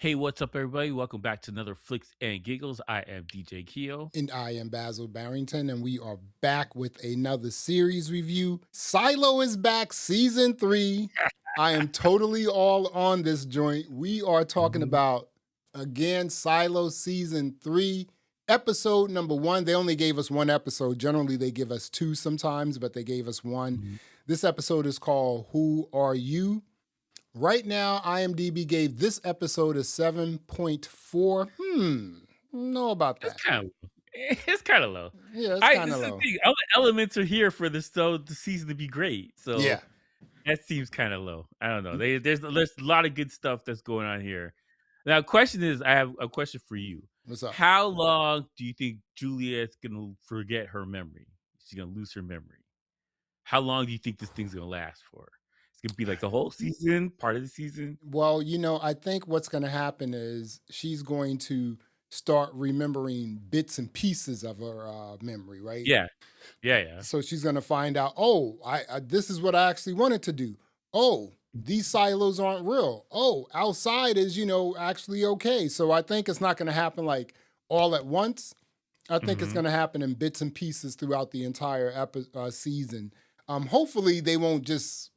Hey, what's up, everybody? Welcome back to another Flix and Giggles. I am DJ Keo. And I am Basil Barrington, and we are back with another series review. Silo is back, season 3. I am totally all on this joint. We are talking Mhm, about, again, Silo season 3, episode number 1. They only gave us one episode. Generally, they give us two sometimes, but they gave us one. mhm. This episode is called Who Are You? Right now, IMDb gave this episode a 7.4. Know about It's that. kind of it's kind of low. Yeah, it's I kind This of is the low. thing. All the elements are here for the season to be great. Yeah. So that seems kind of low. I don't know. Mm, There's a lot of good stuff that's going on here. Now, question is, I have a question for you. What's up? How long do you think Juliet's gonna forget her memory? She's gonna lose her memory. How long do you think this thing's gonna last for? It's gonna be like the whole season, part of the season. Well, I think what's going to happen is she's going to start remembering bits and pieces of her memory, right? Yeah, yeah. So she's going to find out, oh, this is what I actually wanted to do. Oh, these silos aren't real. Oh, outside is, actually okay. So I think it's not going to happen like all at once. I think it's Mhm. going to happen in bits and pieces throughout the entire season. Hopefully, they won't just,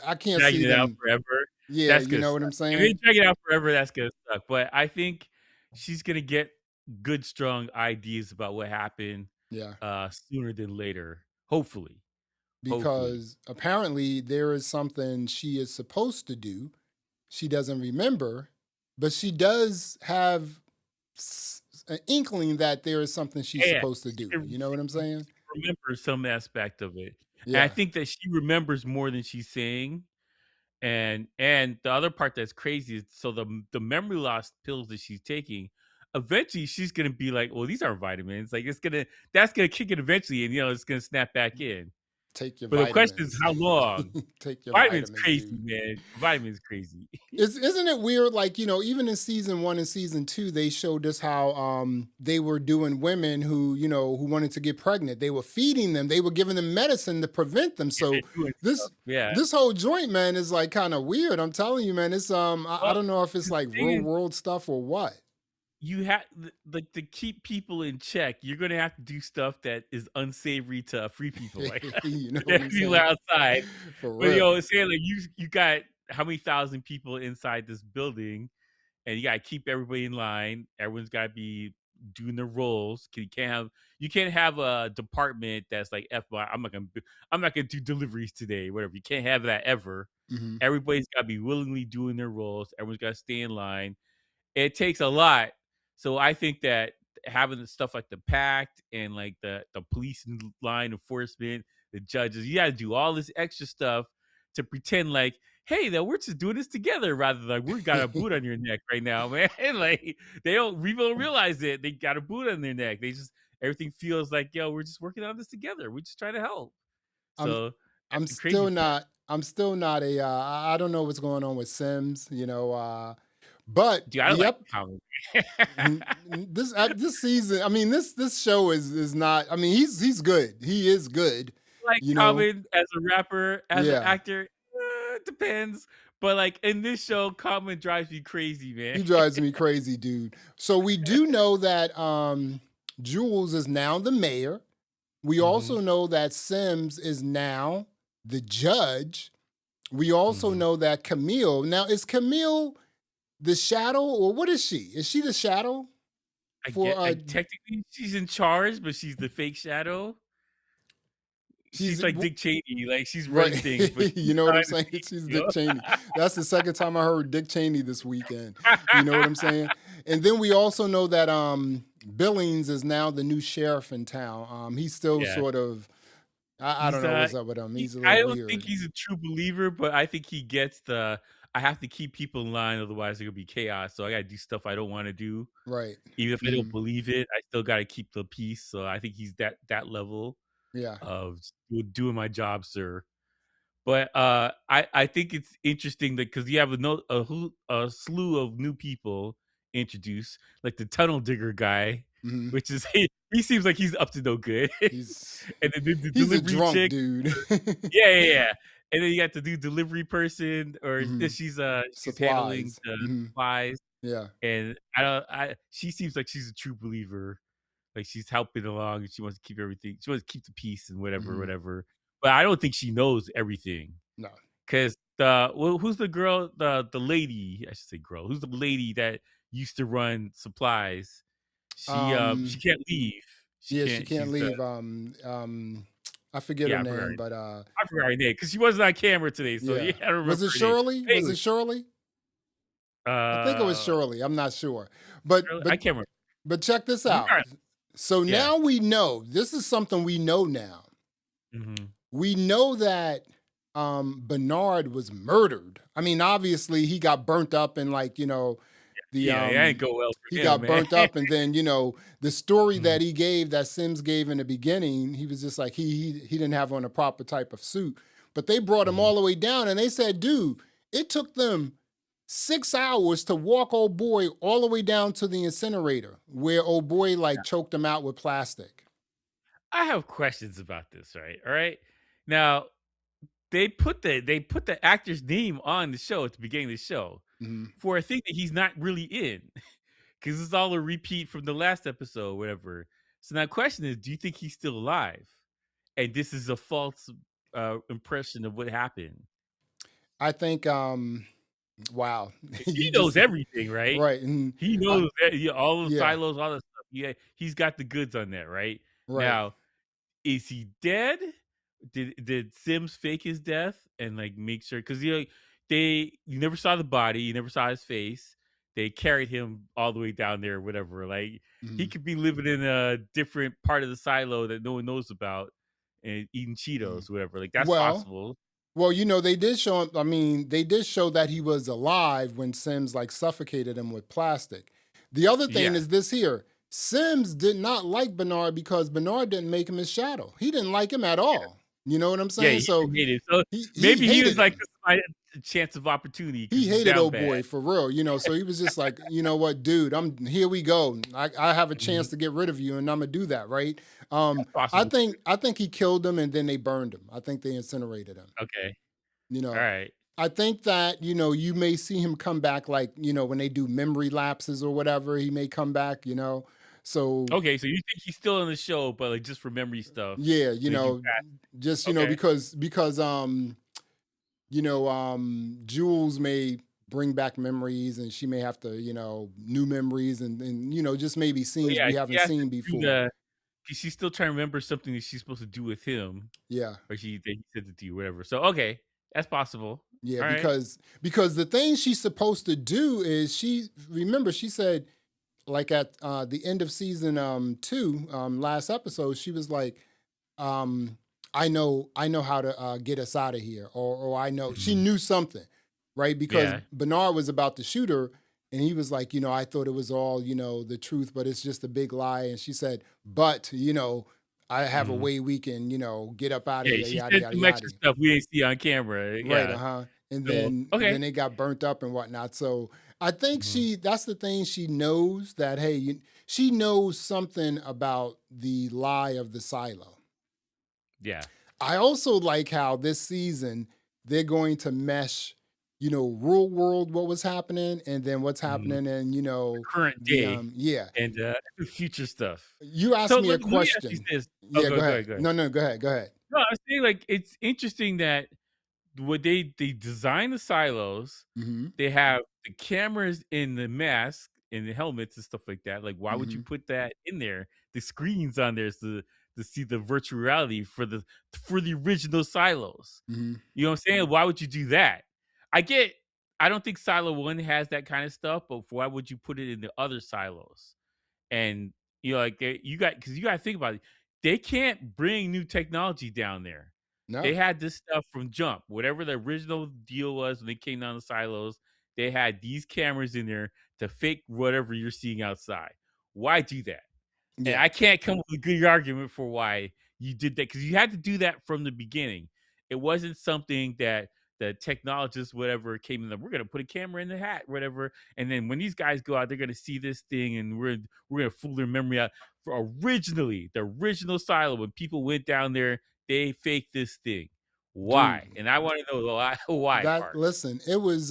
I can't see Dragging it out them. forever, Yeah, that's you gonna know what I'm suck. If they saying? drag it out forever, that's gonna suck, but I think she's gonna get good, strong ideas about what happened, Yeah, sooner than later, hopefully, hopefully. because apparently there is something she is supposed to do. She doesn't remember, but she does have an inkling that there is something she's Yeah, supposed to she do. can You know what I'm saying? remember some aspect of it, and I Yeah. think that she remembers more than she's saying. And the other part that's crazy is so the memory loss pills that she's taking, eventually she's gonna be like, well, these aren't vitamins. Like that's gonna kick it eventually, and it's gonna snap back in. Take your But the question is vitamins. how long? Take your Vitamins vitamins, crazy, dude. man. Vitamins crazy. Isn't it weird? Like, even in season 1 and season 2, they showed us how they were doing women who wanted to get pregnant. They were feeding them, they were giving them medicine to prevent them. Yeah, they're So doing this stuff. Yeah. this whole joint, man, is like kind of weird. I'm telling you, man. It's I Well, don't know if it's the like thing real is, world stuff or what. you have like to keep people in check. You're gonna have to do stuff that is unsavory to free people, like You know what I'm people saying? outside. For But real. saying like you got how many thousand people inside this building, and you gotta keep everybody in line. Everyone's gotta be doing their roles. You can't have a department that's like I'm not gonna do deliveries today. Whatever. You can't have that ever. Hmm. Everybody's gotta be willingly doing their roles. Everyone's gotta stay in line. It takes a lot. So I think that having the stuff like the pact and like the police line enforcement, the judges, you gotta do all this extra stuff to pretend like, hey, that we're just doing this together rather than like we got a boot on your neck right now, man. Like people don't realize it. They got a boot on their neck. They just everything feels like, yo, we're just working on this together. We're just trying to help. I'm So that's I'm the crazy still part. not I'm still not a I don't know what's going on with Sims, but Dude, I don't like yep. the comic. This season, I mean, this show is not. I mean, he's good. He is good. Like You know. Common as a rapper, as an Yeah, actor, it depends. But like in this show, Common drives me crazy, man. he drives me crazy, dude. So we do know that Jules is now the mayor. We also Mhm, know that Sims is now the judge. We also mhm. know that Camille. Now, is Camille the shadow, or what is she? Is she the shadow for Technically she's in charge, but she's the fake shadow. she's She's like Dick Cheney, like she's right. running things, but she's You know what I'm behind the saying? scenes, She's you Dick know? Cheney. That's the second time I heard Dick Cheney this weekend. You know what I'm saying? And then we also know that Billings is now the new sheriff in town. He's still Yeah. sort of I don't He's know what's up with him. He's a I little don't think weird. he's a true believer, but I think he gets I have to keep people in line, otherwise there could be chaos. So I gotta do stuff I don't want to do. Right. Even if I don't Mhm. believe it, I still gotta keep the peace. So I think he's that level Yeah. of doing my job, sir. But I think it's interesting that because you have a slew of new people introduced, like the tunnel digger guy, Mhm. which is he seems like he's up to no good, He's and then the he's a delivery drunk chick. dude. Yeah, yeah, yeah. and then you got the new delivery person, or Hmm. she's handling Supplies. the Hmm. supplies, Yeah. and I don't I she seems like she's a true believer, like she's helping along, and she wants to keep everything. She wants to keep the peace and whatever, Hmm. whatever. But I don't think she knows everything. No. 'Cause who's the girl, the lady, I should say girl, who's the lady that used to run supplies? She Um. can't leave. She Yeah, she can't can't she's the leave. I forget her yeah, I forgot name, but I forgot her name because she wasn't on camera today, so yeah, yeah. I don't remember Was it her name. Shirley? Was Anyway, it Shirley? I think it was uh, Shirley. I'm not sure. But I but can't remember. but check this out. Regardless, So yeah. now we know, this is something we know now. Mhm. We know that Bernard was murdered. I mean, obviously he got burnt up and like, the Yeah, it ain't go well he for him, got man. burnt up and then, the story Mhm, that he gave that Sims gave in the beginning, he was just like he didn't have on a proper type of suit. But they brought him mhm. all the way down and they said, "Dude, it took them 6 hours to walk old boy all the way down to the incinerator where old boy like choked him out with plastic." I have questions about this, right? All right. Now, they put the actor's name on the show at the beginning of the show Mhm. for a thing that he's not really in, because it's all a repeat from the last episode, whatever. So now, question is, do you think he's still alive, and this is a false impression of what happened? I think wow. 'Cause he You knows just everything, right? right. And He I, knows that, yeah, all the yeah, silos, all that stuff. Yeah, he's got the goods on that, right? right. Now, is he dead? Did Sims fake his death and like make sure? Because you never saw the body, you never saw his face. They carried him all the way down there, or whatever. Like he Mhm, could be living in a different part of the silo that no one knows about and eating mhm. Cheetos, whatever. Like that's Well, possible. well, they did show him. I mean, they did show that he was alive when Sims like suffocated him with plastic. The other thing Yeah, is this here. Sims did not like Bernard because Bernard didn't make him his shadow. He didn't like him at all. You know what I'm yeah, saying? he So didn't hate it. So he maybe he was hated like, him. this is my chance of opportunity He because he's hated down old bad. boy for real. So he was just like, you know what, dude, I'm here we go. I have a chance Mhm. to get rid of you and I'm gonna do that, right? That's I possible too. think I think he killed him and then they burned him. I think they incinerated him. Okay, You all know, right. I think that, you may see him come back like, when they do memory lapses or whatever, he may come back. So Okay, so you think he's still in the show, but like just for memory stuff yeah, when they do just, okay. because Jules may bring back memories and she may have to, new memories and just maybe Well, scenes yeah, we she haven't has to seen do before. the 'cause she's still trying to remember something that she's supposed to do with him, Yeah. or that he said to do, whatever. So, okay, that's possible. Yeah, Alright. because the thing she's supposed to do is she said like at the end of season 2, last episode, she was like, um, I know how to get us out of here, or I know she Mhm. knew something, right? Because Yeah. Bernard was about to shoot her, and he was like, I thought it was all the truth, but it's just a big lie. And she said, but I have a Mhm. way we can get up out of Yeah, here, she yada said yada some extra yada. stuff we ain't see on camera, Right, yeah. uh-huh. And So, then okay. they got burnt up and whatnot. So I think Mhm. that's the thing she knows that, hey, she knows something about the lie of the silo. Yeah. I also like how this season they're going to mesh, real world what was happening and then what's Mhm. happening and The current the day yeah. and, future stuff. You So, asked me a let me ask you question. this. Oh, Yeah, go go ahead. ahead, go ahead. No, no, go ahead. Go ahead. No, I was saying, like, it's interesting that what they design the silos, Mhm. they have the cameras in the mask and the helmets and stuff like that. Like, why would you Mhm. put that in there? The screens on there is to see the virtual reality for the original silos. Mhm. You know what I'm saying? Why would you do that? I get I don't think silo one has that kind of stuff, but why would you put it in the other silos? And like because you got to think about it. They can't bring new technology down there. They No. had this stuff from jump. Whatever the original deal was when they came down the silos, they had these cameras in there to fake whatever you're seeing outside. Why do that? And Yeah. I can't come up with a good argument for why you did that because you had to do that from the beginning. It wasn't something that the technologists, whatever, came in. We're gonna put a camera in the hat, whatever. And then when these guys go out, they're gonna see this thing, and we're gonna fool their memory out. For originally, the original silo, when people went down there, they faked this thing. Why? Dude. And I want to know the why That part. listen, it was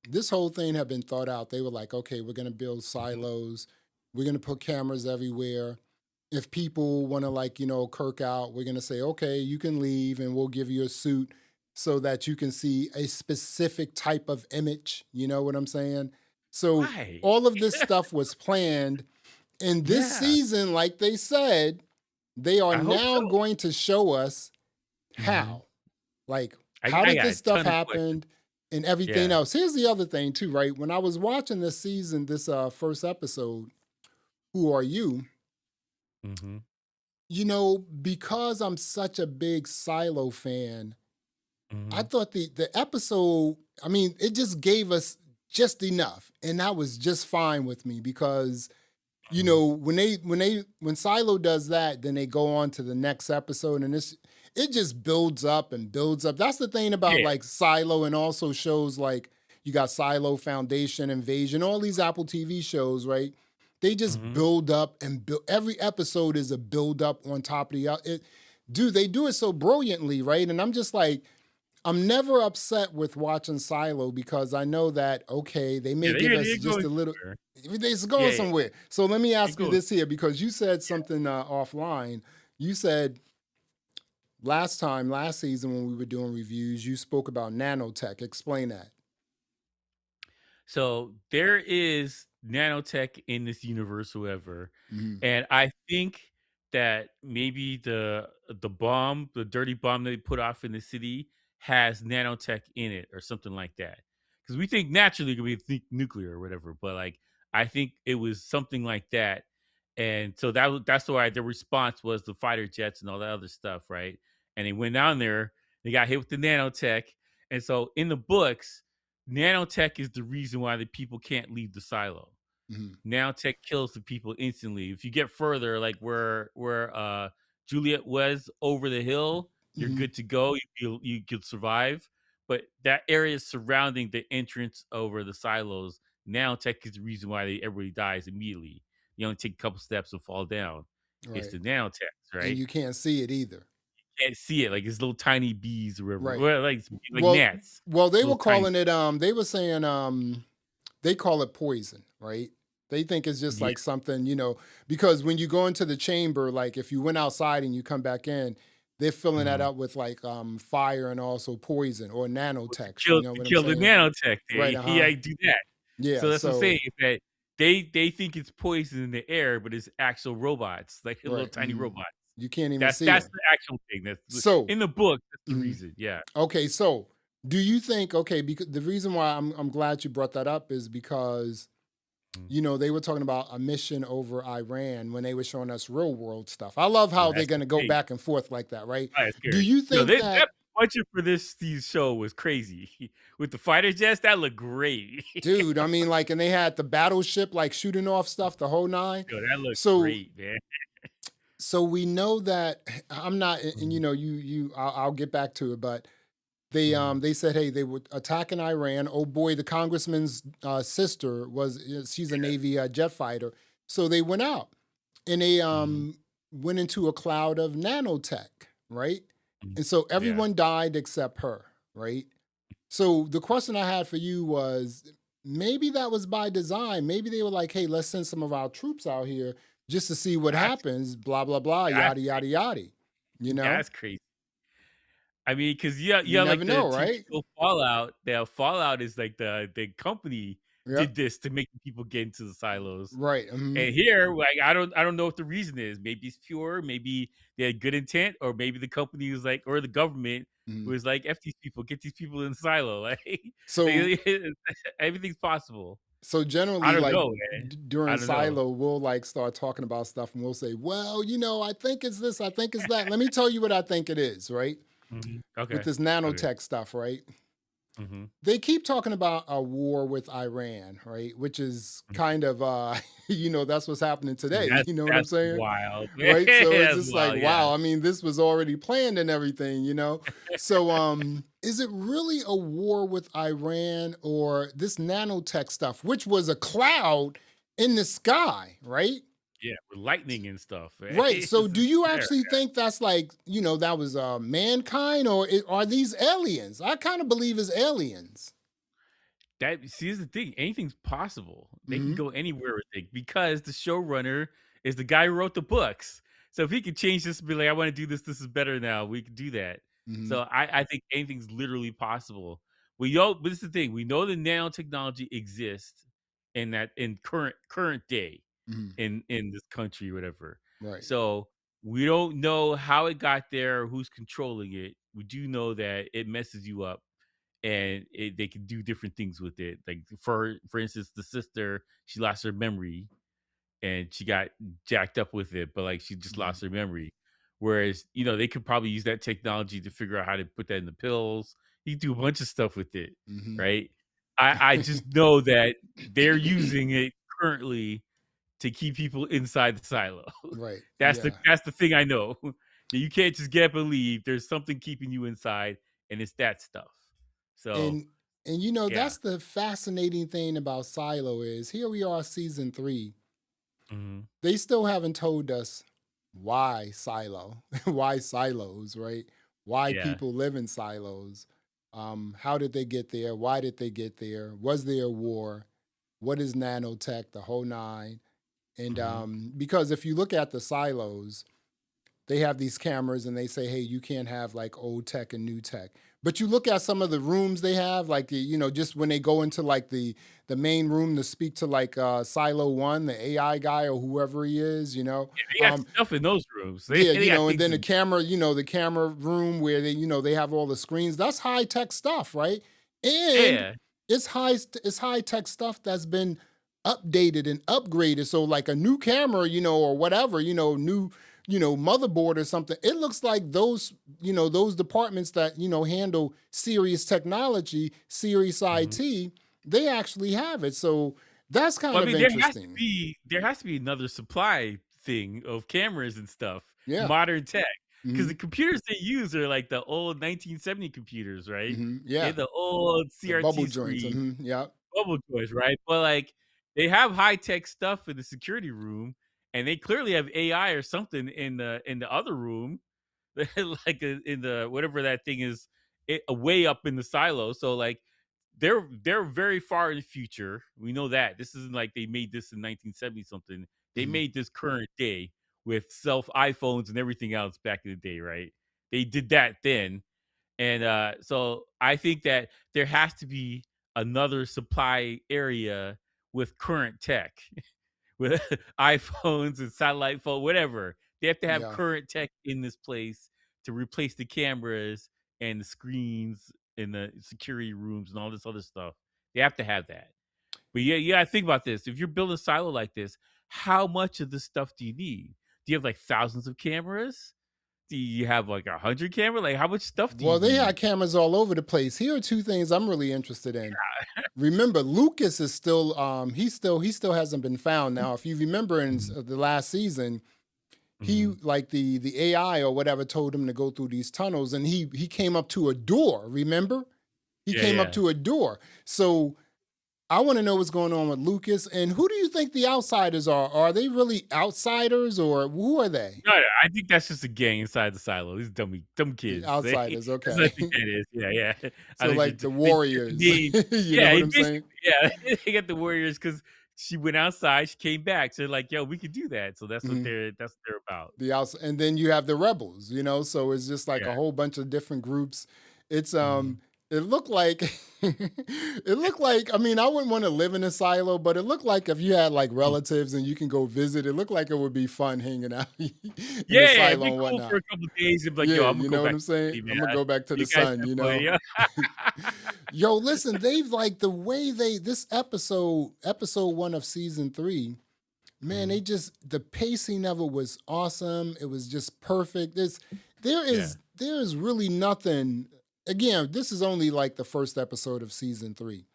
this whole thing had been thought out. They were like, okay, we're gonna build Mhm. silos, we're gonna put cameras everywhere. If people want to like, Kirk out, we're gonna say, okay, you can leave and we'll give you a suit so that you can see a specific type of image. You know what I'm saying? So Why? all of this stuff was planned. And this Yeah, season, like they said, they are I hope now so. going to show us Mhm. how. Like, I how I did got a this stuff ton of questions. happen and everything Yeah. else? Here's the other thing, too, right? When I was watching this season, this first episode, Who Are You? Mhm. Because I'm such a big Silo fan, I Mhm. thought the episode, I mean, it just gave us just enough. And that was just fine with me because Mhm. when Silo does that, then they go on to the next episode, and it just builds up and builds up. That's the thing about Yeah. like Silo and also shows like you got Silo, Foundation, Invasion, all these Apple TV shows, right? They just Mhm. build up and build. Every episode is a build up on top of the other. Dude, they do it so brilliantly, right? And I'm just like, I'm never upset with watching Silo because I know that okay, they Yeah, may give they us ain't just going a little. somewhere. They're Yeah, going yeah, somewhere. So let me they ask you going this here because you said yeah. something offline. You said last season when we were doing reviews, you spoke about nanotech. Explain that. So there is nanotech in this universe, whoever, Mhm. and I think that maybe the bomb, the dirty bomb that they put off in the city, has nanotech in it or something like that. Because we think naturally it could be nuclear or whatever, but like I think it was something like that, and so that's why the response was the fighter jets and all that other stuff, right? And they went down there, they got hit with the nanotech, and so in the books nanotech is the reason why the people can't leave the silo. Mhm. Nanotech kills the people instantly. If you get further, like where Juliette was over the hill, you're Mhm. good to go. You could survive. But that area surrounding the entrance over the silos, nanotech is the reason why everybody dies immediately. You only take a couple steps and fall down. It's Right. the nanotechs, And right? you can't see it either. Can't see it like it's little tiny bees or whatever. Right. Well, like Well, gnats, they were little tiny. calling it. They were saying they call it poison, right? They think it's just Yeah. like something, because when you go into the chamber, like if you went outside and you come back in, they're filling that Mhm. up with like fire and also poison or Well, nanotechs. You know to what I'm kill the saying? nanotech, Right. yeah, Uh-huh. I do that. Yeah. So that's what I'm saying So is that they think it's poison in the air, but it's actual robots, like little right. tiny robots. You can't even see That's them. the actual thing. That's So in the book. That's the mhm. reason. Yeah. Okay, so do you think okay, because the reason why I'm glad you brought that up is because Mhm. they were talking about a mission over Iran when they were showing us real world stuff. I love Oh, how they're that's going to go great. back and forth like that, right? Oh, that's Do scary. you Yo, think that, that budget for this show was crazy with the fighter jets. That looked great. dude? I mean, like, and they had the battleship like shooting off stuff, the whole nine. Yo, that looked So, great, man. we know that I'm not, and Mhm. I'll get back to it, but Mhm. they said, hey, they were attacking Iran. Oh boy, the congressman's sister she's a Navy jet fighter, so they went out and they Mhm. went into a cloud of nanotech, right? Mhm. And so Yeah. everyone died except her, right? So the question I had for you was maybe that was by design. Maybe they were like, hey, let's send some of our troops out here just to see what That's happens, blah, blah, blah, that's yada, yada, yada. You know? that's crazy. I mean, because You never like the know, TV right? show Fallout. The Fallout is like the company Yep. did this to make the people get into the silos. Right. And here, like I don't know what the reason is. Maybe it's pure, maybe they had good intent, or maybe the company was like, or the government Mhm. was like, F these people, get these people in the silo. So Everything's possible. I generally, don't like know, man. during I don't know. Silo, we'll like start talking about stuff and we'll say, well, I think it's this, I think it's that. Let me tell you what I think it is, right? Mhm. With Okay. this Okay. nanotech stuff, right? Mhm. They keep talking about a war with Iran, right? Which is Mhm. kind of that's what's happening today. You know what I'm That's saying? wild. Right? So it's That's just like, wild, yeah. wow, I mean, this was already planned and everything. So is it really a war with Iran or this nanotech stuff, which was a cloud in the sky, right? Yeah, with lightning and stuff. Right. So It's do just you there. actually think that's like, that was mankind, or are these aliens? I kind of believe it's aliens. That see, here's the thing, anything's possible. They can Hmm. go anywhere with it because the showrunner is the guy who wrote the books. So if he could change this and be like, "I wanna do this, this is better now," we could do that. Hmm. So I think anything's literally possible. We know but this is the thing, we know the nanotechnology exists in current day Hmm. in this country, whatever. Right. So we don't know how it got there, who's controlling it. We do know that it messes you up and they can do different things with it. Like for instance, the sister she lost her memory and she got jacked up with it, but like she just Hmm. lost her memory. Whereas they could probably use that technology to figure out how to put that in the pills. You can do a bunch of stuff with it, Hmm. right? I just know that they're using it currently to keep people inside the silo. Right. That's the Yeah. that's the thing I know. That you can't just get up and leave. There's something keeping you inside, and it's that stuff. So And and yeah. that's the fascinating thing about Silo is here we are season 3. Mhm. They still haven't told us why Silo, why silos, right? Why Yeah. people live in silos. How did they get there? Why did they get there? Was there a war? What is nanotech? The whole nine. And Mhm. because if you look at the silos, they have these cameras and they say, hey, you can't have like old tech and new tech. But you look at some of the rooms they have, like just when they go into like the main room to speak to like Silo One, the AI guy or whoever he is, They got stuff in those rooms. They yeah, they got and things then the in camera, the camera room where they have all the screens. That's high tech stuff, right? And yeah. it's high tech stuff that's been updated and upgraded. So like a new camera, or whatever, new, motherboard or something. It looks like those departments that, handle serious technology, serious Mhm. IT, they actually have it. So that's kind Well, I of mean, interesting. there has to be another supply thing of cameras and stuff, Yeah. modern tech, because Hmm. the computers they use are like the old 1970 computers, right? Hmm. They Yeah. have the old The bubble CRT joints. screen, Hmm. Yeah. bubble toys, right? But like they have high tech stuff in the security room, and they clearly have AI or something in the other room, like in the whatever that thing is, way up in the silo. So like they're very far in the future. We know that this isn't like they made this in 1970 something. They Mhm. made this current day with self iPhones and everything else back in the day, right? They did that then, and so I think that there has to be another supply area with current tech, with iPhones and satellite phone, whatever. They have to have Yeah. current tech in this place to replace the cameras and the screens in the security rooms and all this other stuff. They have to have that. But yeah, yeah, think about this. If you're building a silo like this, how much of this stuff do you need? Do you have like thousands of cameras? Do you have like 100 cameras? Like how much stuff do you Well, they need? had cameras all over the place. Here are two things I'm really interested in. Remember, Lucas is still he still hasn't been found. Now, if you remember in Mhm, the last season, he mhm. like the AI or whatever told him to go through these tunnels, and he came up to a door. Remember, he Yeah, came up yeah. to a door. So I want to know what's going on with Lucas, and who do you think the outsiders are? Are they really outsiders, or who are they? No, no, I think that's just a gang inside the silo. These dumb The kids. outsiders, That's what I okay. think that is. Yeah, yeah. I So think like the they just get the Warriors, name. you know Yeah, what it I'm basically saying? yeah, they got the Warriors because she went outside, she came back. So they're like, "Yo, we could do that." So Mhm. that's what they're about. The outs and then you have the rebels, so it's just like Yeah. a whole bunch of different groups. It's Mhm. it looked like it looked like, I mean, I wouldn't want to live in a silo, but it looked like if you had like Mm. relatives and you can go visit, it looked like it would be fun hanging out in the Yeah, it'd silo be and cool for whatnot. a couple days. It'd be like, "Yo, Yeah, Imma you go know what back I'm to the saying? city, I'm gonna man. go back to You the guys sun, have fun, yeah." Yo, listen, they've like the way this episode 1 of season 3. Man, Mhm. the pacing of it was awesome. It was just perfect. Yeah. there is really nothing. Again, this is only like the first episode of season 3,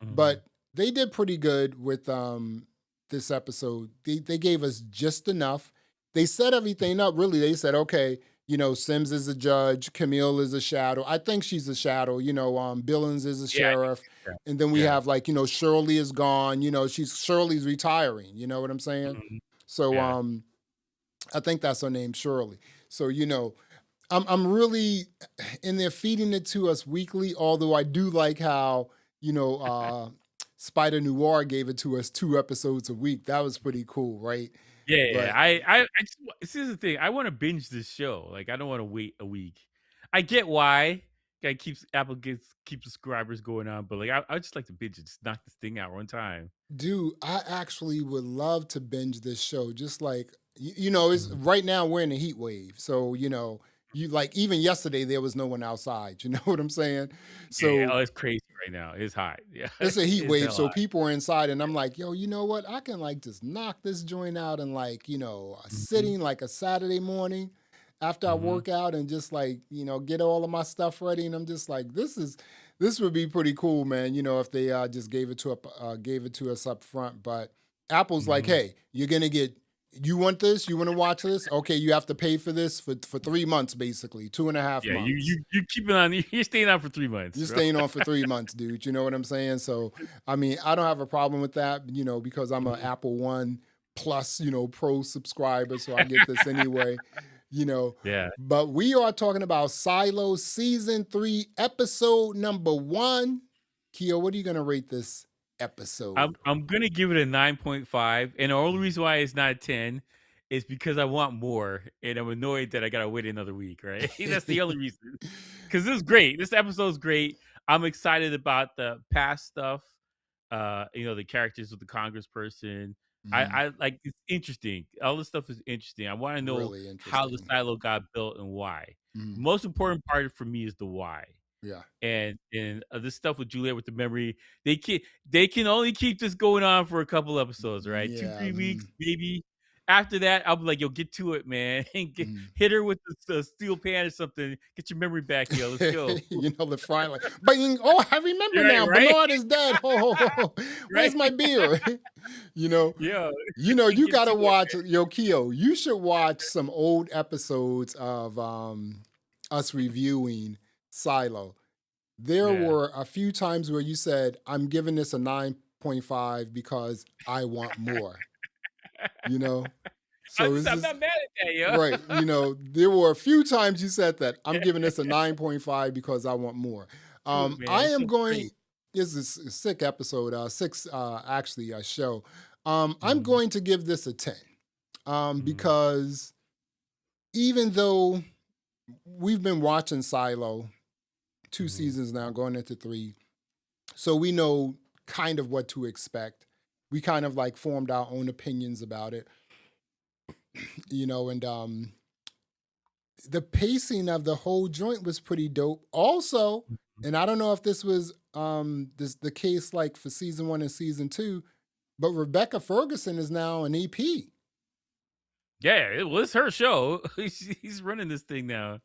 Mhm. but they did pretty good with this episode. They gave us just enough. They set everything up really. They said, okay, Sims is a judge, Camille is a shadow. I think she's a shadow, Billings is a Yeah, I think sheriff. so, yeah. And then we Yeah. have like, Shirley is gone, Shirley's retiring, you know what I'm saying? Mhm. So Yeah. I think that's her name, Shirley. So I'm really and they're feeding it to us weekly. Although I do like how Spider Noir gave it to us 2 episodes a week. That was pretty cool, right? Yeah, But I just wa this is the thing, I wanna binge this show, like, I don't wanna wait a week. I get why, like, Apple gets keeps subscribers going on, but, like, I just like to binge it, just knock this thing out one time. dude, I actually would love to binge this show. Just like it's Mhm. right now we're in a heat wave, so you like even yesterday there was no one outside. You know what I'm saying? Yeah, So oh, it's crazy right now, it's hot, yeah, it's a heat it's wave, hell so hot. people are inside, and I'm like, yo, you know what? I can like just knock this joint out in like, a Mhm, sitting like a Saturday morning after I mhm. work out and just like, get all of my stuff ready. And I'm just like, this would be pretty cool, man. If they just gave it to us up front. But Apple's like, Mhm. hey, you're gonna get you want this? You want to watch this? Okay, you have to pay for this for 3 months, basically, two and a half Yeah, you months. you keep it on you're staying on for 3 months, You're bro. staying on for 3 months, dude. You know what I'm saying? So, I mean, I don't have a problem with that, because I'm an Mhm. Apple One Plus, Pro subscriber. So I get this anyway, you know. Yeah. But we are talking about Silo Season 3, Episode number 1. Keo, what are you going to rate this episode? I'm gonna give it a 9.5, and the only reason why it's not a 10 is because I want more, and I'm annoyed that I gotta wait another week, right? That's the only reason. Because this is great. This episode's great. I'm excited about the past stuff. The characters with the congressperson. Mhm. I like it's interesting. All this stuff is interesting. I want to know Really how the interesting. silo got built and why. The Mhm. most important part for me is the why. Yeah. And this stuff with Juliette with the memory, they can only keep this going on for a couple episodes, right? 2, Yeah. 3 weeks, maybe. After that, I'll be like, "Yo, get to it, man. Mhm. Hit her with the steel pan or something. Get your memory back, yo. Let's go." The fry like, bing. Oh, I remember Right, now. right, Bernard is dead. Ho, ho, ho, ho. right. Where's my beer? you know, Yeah, you get to gotta it, watch man. Yokio. You should watch some old episodes of us reviewing Silo. There Yeah. were a few times where you said, I'm giving this a 9.5 because I want more, you know? So it's I'm just not mad at that, right. yo. There were a few times you said that I'm giving Yeah. this a 9.5 because I want more. Do it, man. I It's am so going, great. this is a sick episode, six, actually, a show. I'm Mhm, going to give this a 10 mhm, because even though we've been watching Silo 2 mhm, seasons now, going into 3, so we know kind of what to expect. We kind of like formed our own opinions about it, and the pacing of the whole joint was pretty dope. Also, mhm. and I don't know if this was the case like for season 1 and season 2, but Rebecca Ferguson is now an EP. Yeah, it was her show. He's running this thing now.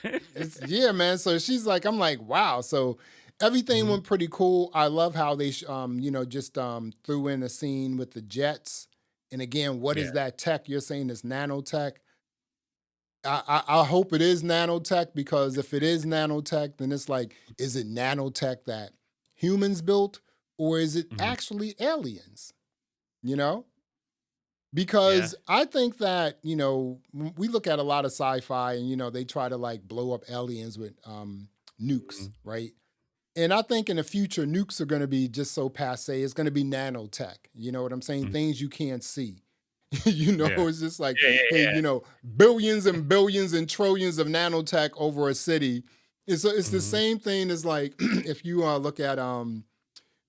It's yeah, man. So she's like, I'm like, wow. So everything Mhm. went pretty cool. I love how they just threw in a scene with the jets. And again, what Yeah. is that tech? You're saying it's nanotech. I hope it is nanotech because if it is nanotech, then it's like, is it nanotech that humans built or is it Mhm. actually aliens? You know? Yeah. Because I think that, we look at a lot of sci-fi and, they try to like blow up aliens with nukes, Mhm. right? And I think in the future, nukes are going to be just so passe. It's going to be nanotech. You know what I'm saying? Mhm. Things you can't see. Yeah. It's just like, Yeah, yeah, hey, yeah. billions and billions and trillions of nanotech over a city. It's the Mhm. same thing as like if you look at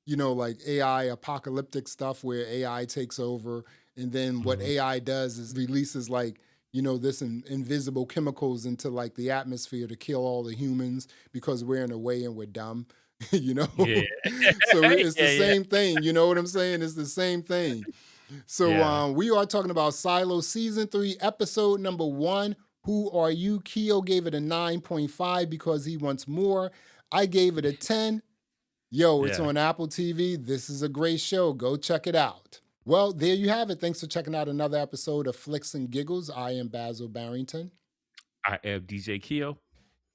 like AI apocalyptic stuff where AI takes over, and then what Mhm. AI does is releases like this invisible chemicals into like the atmosphere to kill all the humans because we're in a way and we're dumb. you know, Yeah. so it's the Yeah, yeah. same thing. You know what I'm saying? It's the same thing. So Yeah. we are talking about Silo season 3, episode number 1. Who are you? Keo gave it a 9.5 because he wants more. I gave it a 10. Yo, it's Yeah. on Apple TV. This is a great show. Go check it out. Well, there you have it. Thanks for checking out another episode of Flix and Giggles. I am Basil Barrington. I am DJ Keo.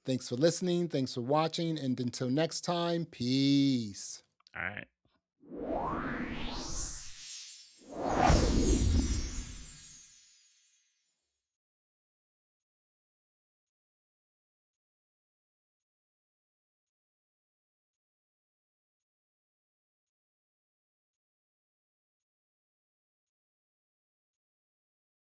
Thanks for listening. Thanks for watching. And until next time, peace. Alright.